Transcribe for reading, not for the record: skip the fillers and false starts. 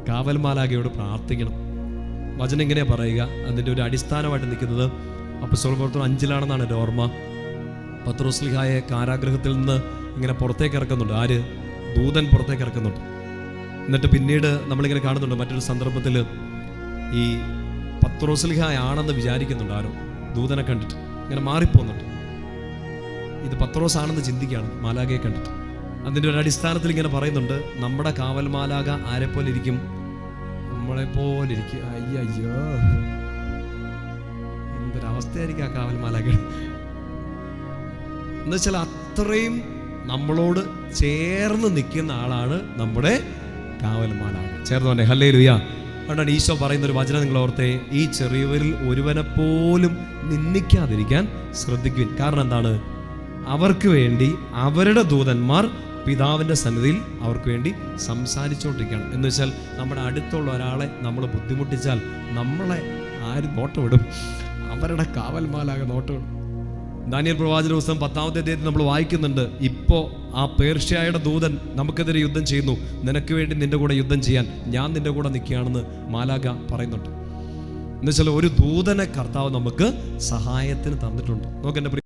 കാവൽമാലാഖയോട് പ്രാർത്ഥിക്കണം. വചനം ഇങ്ങനെ പറയുക, അതിൻ്റെ ഒരു അടിസ്ഥാനമായിട്ട് നിൽക്കുന്നത് അപ്പോസ്തല പ്രവർത്തനം 5-ലാണെന്നാണ് എൻ്റെ ഓർമ്മ. പത്രോസ്ലിഹായെ കാരാഗ്രഹത്തിൽ നിന്ന് ഇങ്ങനെ പുറത്തേക്ക് ഇറക്കുന്നുണ്ട്. ആര്? ദൂതൻ പുറത്തേക്ക് ഇറക്കുന്നുണ്ട്. എന്നിട്ട് പിന്നീട് നമ്മളിങ്ങനെ കാണുന്നുണ്ട് മറ്റൊരു സന്ദർഭത്തിൽ ഈ പത്രോസ്ലിഹായാണെന്ന് വിചാരിക്കുന്നുണ്ട് ആരോ, ദൂതനെ കണ്ടിട്ട് ഇങ്ങനെ മാറിപ്പോകുന്നുണ്ട്. ഇത് പത്രോസ് ആണെന്ന് ചിന്തിക്കുകയാണ് മാലാഖയെ കണ്ടിട്ട്. അതിൻ്റെ ഒരു അടിസ്ഥാനത്തിൽ ഇങ്ങനെ പറയുന്നുണ്ട്, നമ്മുടെ കാവൽ മാലാഖ ആരെപ്പോലെ ഇരിക്കും? നമ്മളെപ്പോലെ ഇരിക്കും. അയ്യോ, എന്തൊരവസ്ഥയായിരിക്കും ആ കാവൽ മാലാഖ എന്ന് വെച്ചാൽ അത്രയും നമ്മളോട് ചേർന്ന് നിൽക്കുന്ന ആളാണ് നമ്മുടെ കാവൽ മാലാഖ. ചേർന്ന് പറഞ്ഞേ ഹല്ലേലൂയ. അതുകൊണ്ടാണ് ഈശോ പറയുന്നൊരു വചനം നിങ്ങൾ ഓർത്തേ, ഈ ചെറിയവരിൽ ഒരുവനെ പോലും നിന്ദിക്കാതിരിക്കാൻ ശ്രദ്ധിക്കുവിൻ. കാരണം എന്താണ്? അവർക്ക് വേണ്ടി അവരുടെ ദൂതന്മാർ പിതാവിൻ്റെ സന്നിധിയിൽ അവർക്ക് വേണ്ടി സംസാരിച്ചുകൊണ്ടിരിക്കുകയാണ്. എന്ന് വെച്ചാൽ നമ്മുടെ അടുത്തുള്ള ഒരാളെ നമ്മൾ ബുദ്ധിമുട്ടിച്ചാൽ നമ്മളെ ആര് നോട്ടം ഇടും? അവരുടെ കാവൽ മാലാഖ നോട്ടം ഇടും. ദാനിയേൽ പ്രവാചക പുസ്തകം 10-ാമത്തെ അധ്യായത്തിൽ നമ്മൾ വായിക്കുന്നുണ്ട്, ഇപ്പോൾ ആ പേർഷ്യയുടെ ദൂതൻ നമുക്കെതിരെ യുദ്ധം ചെയ്യുന്നു, നിനക്ക് വേണ്ടി നിന്റെ കൂടെ യുദ്ധം ചെയ്യാൻ ഞാൻ നിന്റെ കൂടെ നിൽക്കുകയാണെന്ന് മാലാഖ പറയുന്നുണ്ട്. എന്നുവെച്ചാൽ ഒരു ദൂതനെ കർത്താവ് നമുക്ക് സഹായത്തിന് തന്നിട്ടുണ്ട്. നോക്കെൻ്റെ